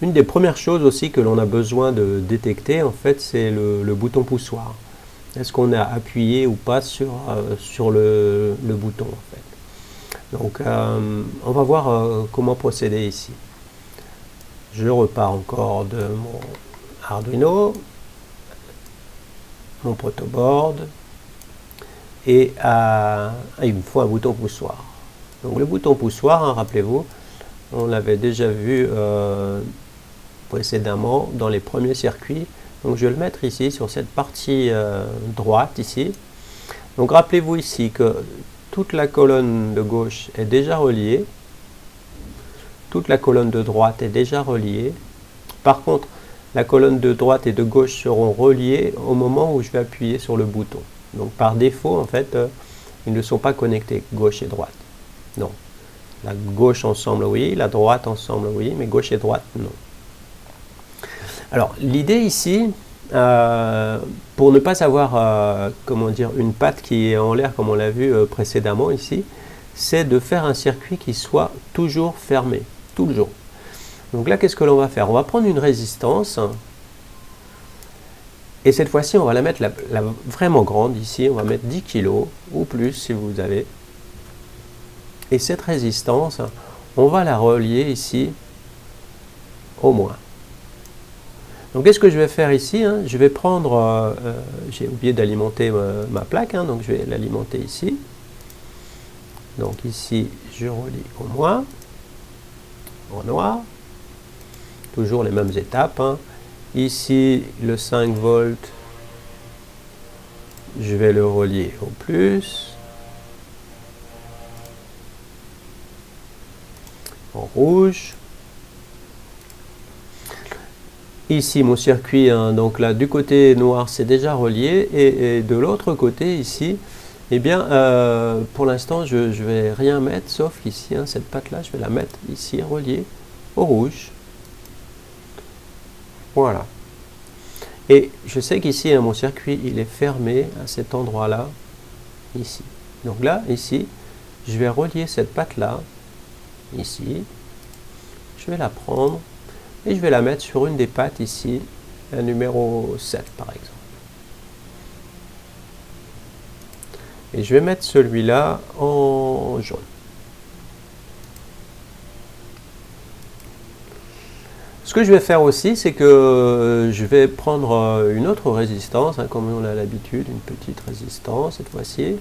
Une des premières choses aussi que l'on a besoin de détecter, en fait, c'est le bouton poussoir. Est-ce qu'on a appuyé ou pas sur le bouton, en fait. Donc, on va voir comment procéder ici. Je repars encore de mon Arduino, mon protoboard, et il me faut un bouton poussoir. Donc le bouton poussoir, hein, rappelez-vous, on l'avait déjà vu précédemment dans les premiers circuits. Donc je vais le mettre ici sur cette partie droite ici. Donc rappelez-vous ici que toute la colonne de gauche est déjà reliée. Toute la colonne de droite est déjà reliée. Par contre, la colonne de droite et de gauche seront reliées au moment où je vais appuyer sur le bouton. Donc par défaut, en fait, ils ne sont pas connectés, gauche et droite. Non. La gauche ensemble, oui. La droite ensemble, oui. Mais gauche et droite, non. Alors, l'idée ici, pour ne pas avoir, comment dire, une patte qui est en l'air, comme on l'a vu précédemment ici, c'est de faire un circuit qui soit toujours fermé. Toujours. Donc là, qu'est-ce que l'on va faire? On va prendre une résistance. Et cette fois-ci, on va la mettre vraiment grande ici. On va mettre 10 kg ou plus si vous avez. Et cette résistance, on va la relier ici au moins. Donc qu'est-ce que je vais faire ici, hein? Je vais prendre, j'ai oublié d'alimenter ma plaque, hein, donc je vais l'alimenter ici. Donc ici, je relie au moins, en noir. Toujours les mêmes étapes, hein. Ici, le 5 volts, je vais le relier au plus. En rouge. Ici, mon circuit, hein, donc là, du côté noir, c'est déjà relié. Et de l'autre côté, ici, eh bien, pour l'instant, je ne vais rien mettre, sauf ici, hein, cette patte-là, je vais la mettre ici, reliée au rouge. Voilà. Et je sais qu'ici, hein, mon circuit, il est fermé à cet endroit-là, ici. Donc là, ici, je vais relier cette patte-là, ici. Je vais la prendre et je vais la mettre sur une des pattes ici, la numéro 7 par exemple. Et je vais mettre celui-là en jaune. Ce que je vais faire aussi, c'est que je vais prendre une autre résistance, hein, comme on a l'habitude, une petite résistance cette fois-ci.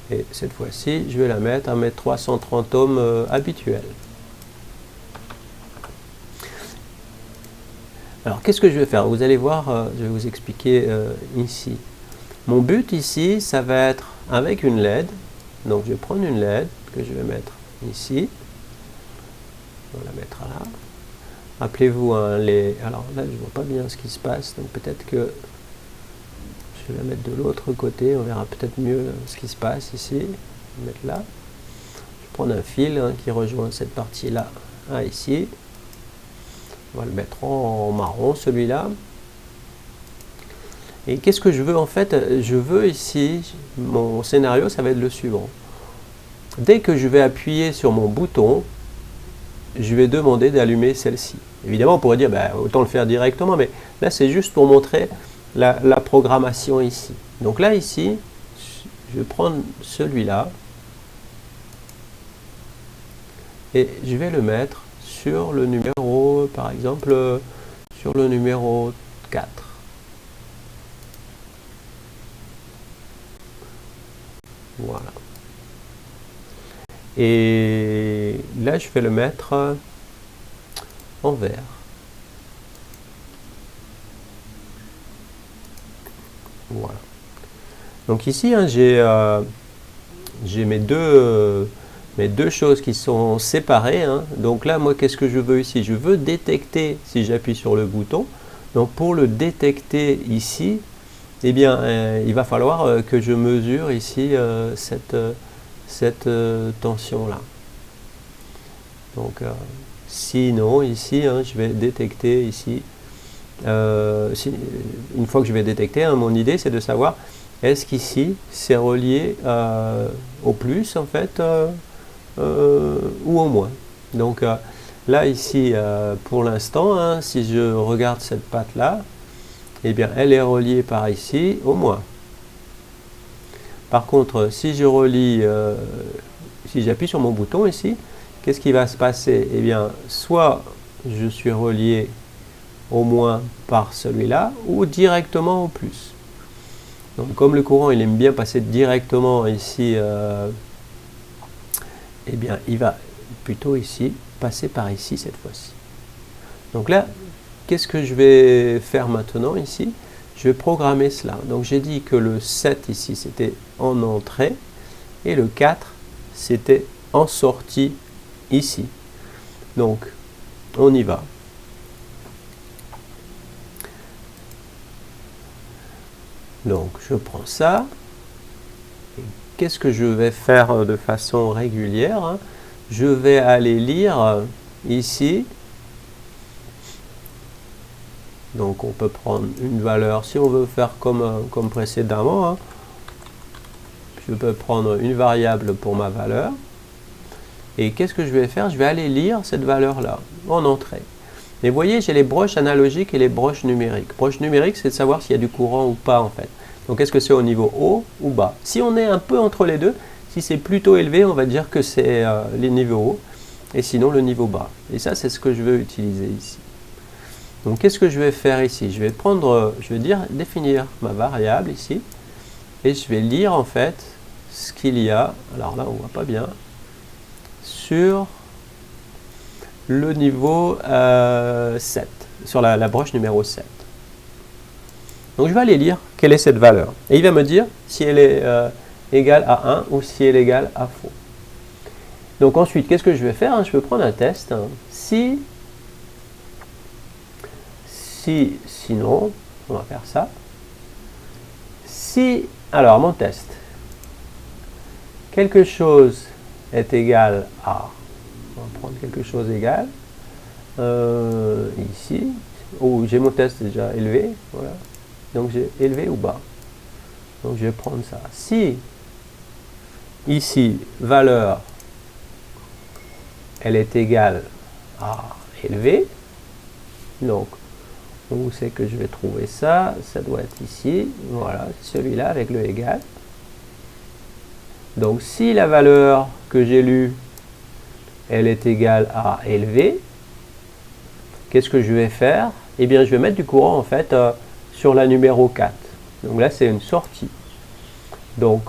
Et cette fois-ci, je vais la mettre à mes 330 ohms habituels. Alors, qu'est-ce que je vais faire? Vous allez voir, je vais vous expliquer ici. Mon but ici, ça va être avec une LED. Donc, je vais prendre une LED que je vais mettre ici. On va la mettre là. Rappelez-vous, hein, alors là, je ne vois pas bien ce qui se passe. Donc, peut-être que je vais la mettre de l'autre côté. On verra peut-être mieux ce qui se passe ici. Je vais mettre là. Je vais prendre un fil, hein, qui rejoint cette partie-là, ici. On va le mettre en marron, celui-là. Et qu'est-ce que je veux en fait? Je veux ici, mon scénario, ça va être le suivant. Dès que je vais appuyer sur mon bouton, je vais demander d'allumer celle-ci. Évidemment, on pourrait dire, bah, autant le faire directement, mais là, c'est juste pour montrer la programmation ici. Donc là, ici, je vais prendre celui-là et je vais le mettre sur le numéro, par exemple, sur le numéro 4. Voilà. Et là, je vais le mettre en vert. Voilà. Donc ici, hein, j'ai mes deux choses qui sont séparées, hein. Donc là, moi, qu'est-ce que je veux ici? Je veux détecter si j'appuie sur le bouton. Donc pour le détecter ici, eh bien, il va falloir que je mesure ici cette tension-là. Donc, sinon, ici, hein, je vais détecter ici. Une fois que je vais détecter, hein, mon idée, c'est de savoir est-ce qu'ici, c'est relié au plus, en fait, ou au moins. Donc, là ici, pour l'instant, hein, si je regarde cette patte là, eh bien elle est reliée par ici au moins. Par contre, si je relie, si j'appuie sur mon bouton ici, qu'est-ce qui va se passer? Eh bien, soit je suis relié au moins par celui-là, ou directement au plus. Donc, comme le courant, il aime bien passer directement ici, eh bien, il va plutôt ici, passer par ici cette fois-ci. Donc là, qu'est-ce que je vais faire maintenant ici? Je vais programmer cela. Donc j'ai dit que le 7 ici, c'était en entrée, et le 4, c'était en sortie ici. Donc, on y va. Donc, je prends ça. Qu'est-ce que je vais faire de façon régulière, hein? Je vais aller lire ici. Donc on peut prendre une valeur, si on veut faire comme précédemment, hein, je peux prendre une variable pour ma valeur. Et qu'est-ce que je vais faire? Je vais aller lire cette valeur-là en entrée. Et vous voyez, j'ai les broches analogiques et les broches numériques. Broche numérique, c'est de savoir s'il y a du courant ou pas en fait. Donc est-ce que c'est au niveau haut ou bas? Si on est un peu entre les deux, si c'est plutôt élevé, on va dire que c'est les niveaux hauts, et sinon le niveau bas. Et ça, c'est ce que je veux utiliser ici. Donc qu'est-ce que je vais faire ici? Je vais prendre, je vais définir ma variable ici, et je vais lire en fait ce qu'il y a, alors là on voit pas bien, sur le niveau 7, sur la broche numéro 7. Donc je vais aller lire quelle est cette valeur. Et il va me dire si elle est égale à 1 ou si elle est égale à faux. Donc ensuite, qu'est-ce que je vais faire? Je peux prendre un test. Sinon, on va faire ça. Alors mon test, quelque chose est égal à, on va prendre quelque chose égal, ici, j'ai mon test déjà élevé, voilà. Donc j'ai élevé ou bas. Donc je vais prendre ça. Si ici, valeur, elle est égale à élevé, donc où c'est que je vais trouver ça? Ça doit être ici, voilà, celui-là avec le égal. Donc si la valeur que j'ai lue, elle est égale à élevé, qu'est-ce que je vais faire? Eh bien je vais mettre du courant en fait sur la numéro 4. Donc là c'est une sortie. Donc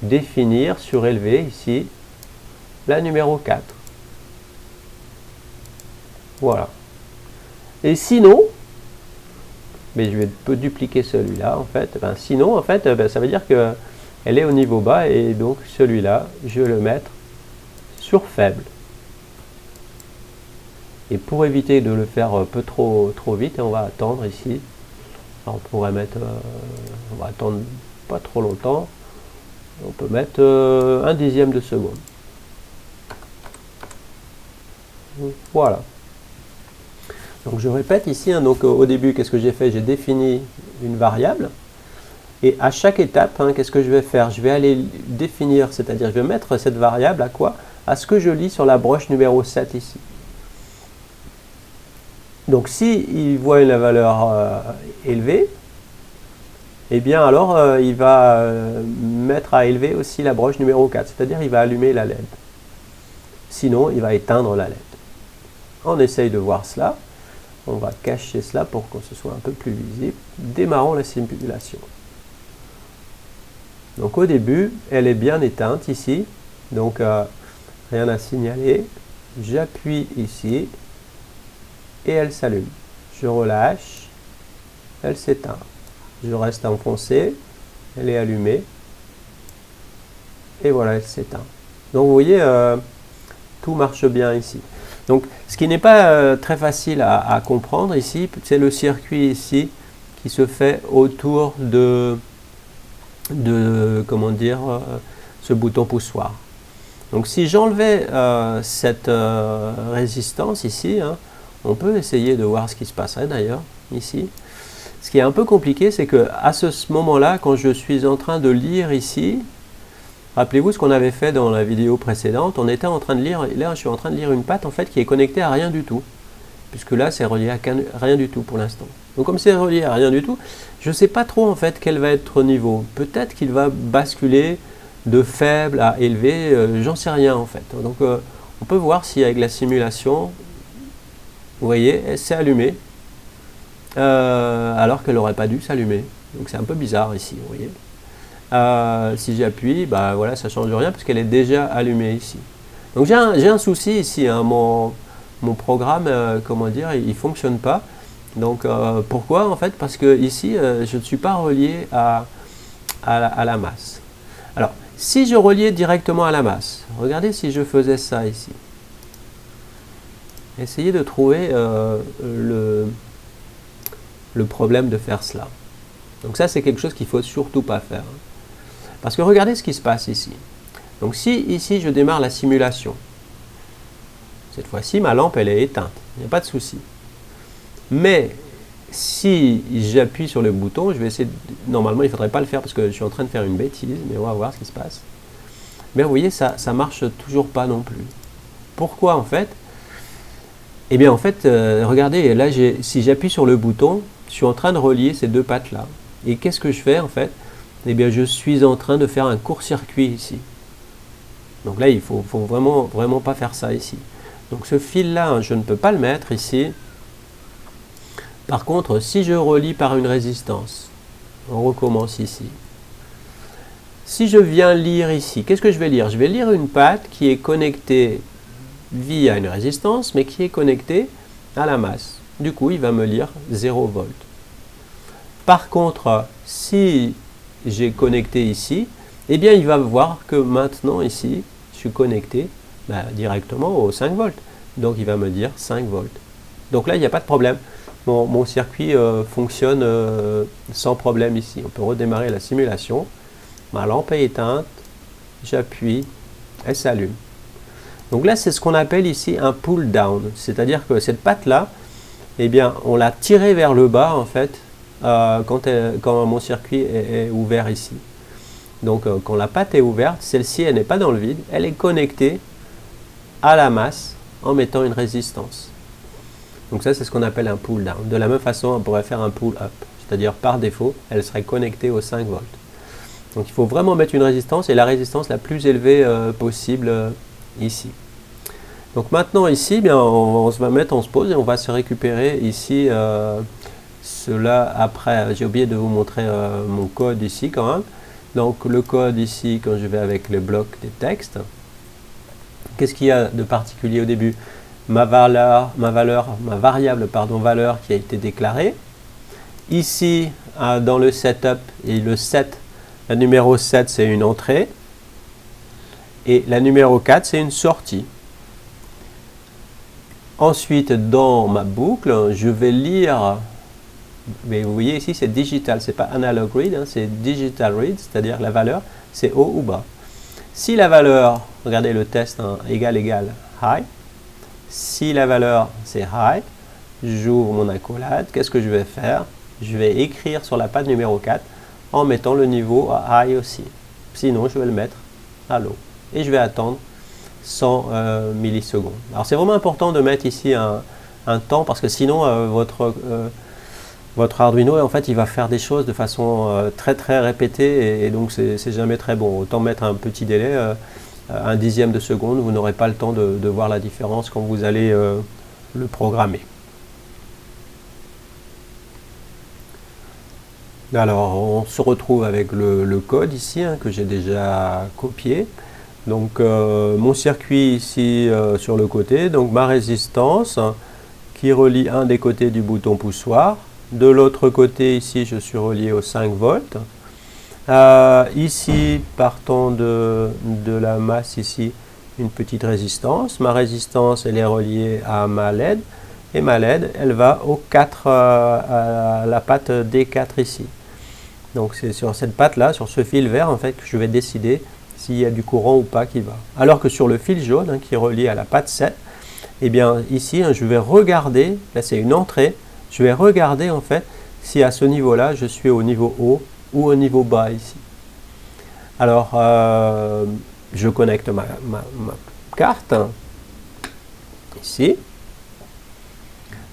définir sur élevé ici la numéro 4. Voilà. Et sinon, mais je vais dupliquer celui-là en fait. Sinon en fait, ça veut dire que elle est au niveau bas et donc celui-là, je vais le mettre sur faible. Et pour éviter de le faire un peu trop vite, on va attendre ici. Alors, on pourrait mettre, on va attendre pas trop longtemps. On peut mettre 1/10 de seconde. Voilà. Donc je répète ici, hein, donc au début, qu'est-ce que j'ai fait? J'ai défini une variable. Et à chaque étape, hein, qu'est-ce que je vais faire? Je vais aller définir, c'est-à-dire je vais mettre cette variable à quoi? À ce que je lis sur la broche numéro 7 ici. Donc si il voit une valeur élevée, eh bien alors il va mettre à élever aussi la broche numéro 4, c'est-à-dire il va allumer la LED. Sinon, il va éteindre la LED. On essaye de voir cela. On va cacher cela pour que ce soit un peu plus visible. Démarrons la simulation. Donc au début, elle est bien éteinte ici. Donc rien à signaler. J'appuie ici et elle s'allume. Je relâche, elle s'éteint. Je reste enfoncé, elle est allumée. Et voilà, elle s'éteint. Donc vous voyez, tout marche bien ici. Donc, ce qui n'est pas très facile à comprendre ici, c'est le circuit ici qui se fait autour de comment dire, ce bouton poussoir. Donc, si j'enlevais cette résistance ici, hein, on peut essayer de voir ce qui se passerait d'ailleurs ici. Ce qui est un peu compliqué, c'est que à ce moment-là, quand je suis en train de lire ici, Rappelez-vous ce qu'on avait fait dans la vidéo précédente. On était en train de lire, là je suis en train de lire une patte en fait qui est connectée à rien du tout. Puisque là c'est relié à rien du tout pour l'instant. Donc comme c'est relié à rien du tout, je ne sais pas trop en fait quel va être le niveau. Peut-être qu'il va basculer de faible à élevé, j'en sais rien en fait. Donc on peut voir si avec la simulation, vous voyez, elle s'est allumée, alors qu'elle n'aurait pas dû s'allumer. Donc c'est un peu bizarre ici, vous voyez. Si j'appuie, bah voilà, ça ne change rien puisqu'elle est déjà allumée ici. Donc j'ai un souci ici, hein, mon programme, comment dire, il ne fonctionne pas. Donc pourquoi en fait? Parce que ici, je ne suis pas relié à la masse. Alors, si je reliais directement à la masse, regardez si je faisais ça ici. Essayez de trouver le problème de faire cela. Donc ça, c'est quelque chose qu'il ne faut surtout pas faire. Parce que regardez ce qui se passe ici. Donc si ici, je démarre la simulation, cette fois-ci, ma lampe, elle est éteinte. Il n'y a pas de souci. Mais si j'appuie sur le bouton, je vais essayer normalement, il ne faudrait pas le faire parce que je suis en train de faire une bêtise, mais on va voir ce qui se passe. Mais vous voyez, ça ne marche toujours pas non plus. Pourquoi en fait? Eh bien en fait, regardez, là, si j'appuie sur le bouton, je suis en train de relier ces deux pattes-là. Et qu'est-ce que je fais en fait? Eh bien, je suis en train de faire un court-circuit ici. Donc là, il ne faut vraiment pas faire ça ici. Donc ce fil-là, je ne peux pas le mettre ici. Par contre, si je relie par une résistance, on recommence ici. Si je viens lire ici, qu'est-ce que je vais lire? Je vais lire une patte qui est connectée via une résistance, mais qui est connectée à la masse. Du coup, il va me lire 0 volts. Par contre, si j'ai connecté ici, eh bien, il va voir que maintenant, ici, je suis connecté directement aux 5 volts. Donc, il va me dire 5 volts. Donc là, il n'y a pas de problème. Mon circuit fonctionne sans problème ici. On peut redémarrer la simulation. Ma lampe est éteinte. J'appuie. Elle s'allume. Donc là, c'est ce qu'on appelle ici un pull down. C'est-à-dire que cette patte-là, eh bien, on l'a tirée vers le bas, en fait, quand mon circuit est ouvert ici. Donc, quand la patte est ouverte, celle-ci, elle n'est pas dans le vide. Elle est connectée à la masse en mettant une résistance. Donc ça, c'est ce qu'on appelle un pull down. De la même façon, on pourrait faire un pull up. C'est-à-dire, par défaut, elle serait connectée aux 5 volts. Donc, il faut vraiment mettre une résistance et la résistance la plus élevée possible ici. Donc maintenant ici, bien, on se va mettre, on se pose et on va se récupérer ici cela après. J'ai oublié de vous montrer mon code ici quand même. Donc le code ici, quand je vais avec le bloc des textes, qu'est-ce qu'il y a de particulier au début? Ma variable valeur qui a été déclarée. Ici, dans le setup, et le 7, la numéro 7, c'est une entrée. Et la numéro 4, c'est une sortie. Ensuite, dans ma boucle, je vais lire, mais vous voyez ici, c'est digital, c'est pas analog read, hein, c'est digital read, c'est-à-dire la valeur, c'est haut ou bas. Si la valeur, regardez le test, hein, égal high, si la valeur c'est high, j'ouvre mon accolade, qu'est-ce que je vais faire? Je vais écrire sur la patte numéro 4 en mettant le niveau à high aussi. Sinon, je vais le mettre à low. Et je vais attendre 100 millisecondes. Alors c'est vraiment important de mettre ici un temps parce que sinon votre Arduino en fait il va faire des choses de façon très répétée et donc c'est jamais très bon. Autant mettre un petit délai, un dixième de seconde, vous n'aurez pas le temps de voir la différence quand vous allez le programmer. Alors on se retrouve avec le code ici hein, que j'ai déjà copié. Donc mon circuit ici sur le côté, donc ma résistance qui relie un des côtés du bouton poussoir. De l'autre côté ici je suis relié aux 5 volts. Ici partant de la masse ici une petite résistance. Ma résistance elle est reliée à ma LED et ma LED elle va au 4, à la patte D4 ici. Donc c'est sur cette patte là, sur ce fil vert en fait que je vais décider s'il y a du courant ou pas qui va. Alors que sur le fil jaune hein, qui est relié à la patte 7, eh bien ici hein, je vais regarder, là c'est une entrée, je vais regarder en fait si à ce niveau là je suis au niveau haut ou au niveau bas ici. Alors, je connecte ma carte, ici.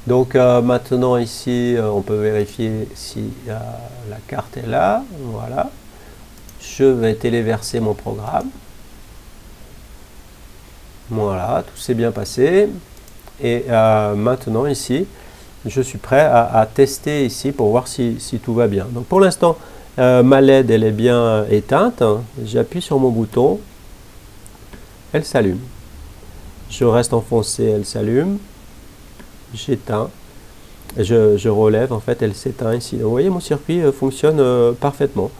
Donc maintenant ici, on peut vérifier si la carte est là. Voilà. Je vais téléverser mon programme. Voilà, tout s'est bien passé. Et maintenant ici, je suis prêt à tester ici pour voir si tout va bien. Donc pour l'instant, ma LED elle est bien éteinte. J'appuie sur mon bouton, elle s'allume. Je reste enfoncé, elle s'allume. J'éteins. Je relève, en fait, elle s'éteint ici. Donc, vous voyez, mon circuit fonctionne parfaitement.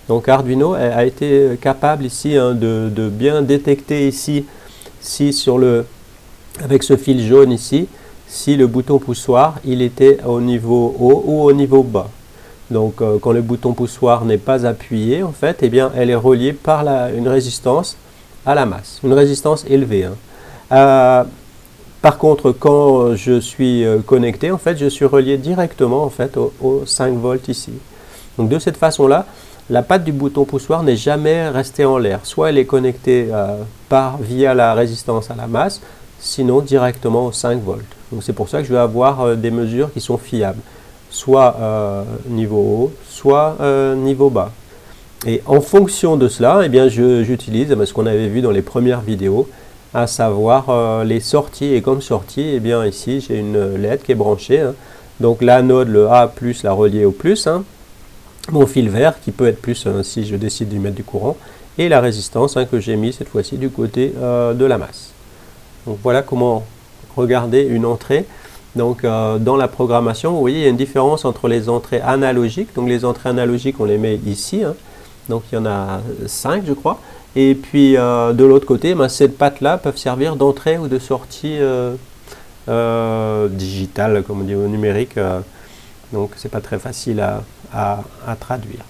Donc Arduino a été capable ici de bien détecter ici, si sur le, avec ce fil jaune ici, si le bouton poussoir il était au niveau haut ou au niveau bas. Donc quand le bouton poussoir n'est pas appuyé, en fait, eh bien, elle est reliée par une résistance à la masse, une résistance élevée. Par contre, quand je suis connecté, en fait, je suis relié directement en fait, au 5 volts ici. Donc de cette façon-là, la patte du bouton poussoir n'est jamais restée en l'air. Soit elle est connectée via la résistance à la masse, sinon directement au 5 volts. Donc c'est pour ça que je vais avoir des mesures qui sont fiables, soit niveau haut, soit niveau bas. Et en fonction de cela, eh bien, j'utilise ce qu'on avait vu dans les premières vidéos, à savoir les sorties. Et comme sortie, eh bien, ici j'ai une LED qui est branchée. Hein. Donc l'anode, le A+, la reliée au plus. Hein. Mon fil vert qui peut être plus si je décide d'y mettre du courant. Et la résistance que j'ai mis cette fois-ci du côté de la masse. Donc voilà comment regarder une entrée. Donc dans la programmation, vous voyez, il y a une différence entre les entrées analogiques. Donc les entrées analogiques, on les met ici. Hein. Donc il y en a 5, je crois. Et puis de l'autre côté, ces pattes-là peuvent servir d'entrée ou de sortie digitale, comme on dit, au numérique. Donc c'est pas très facile à traduire.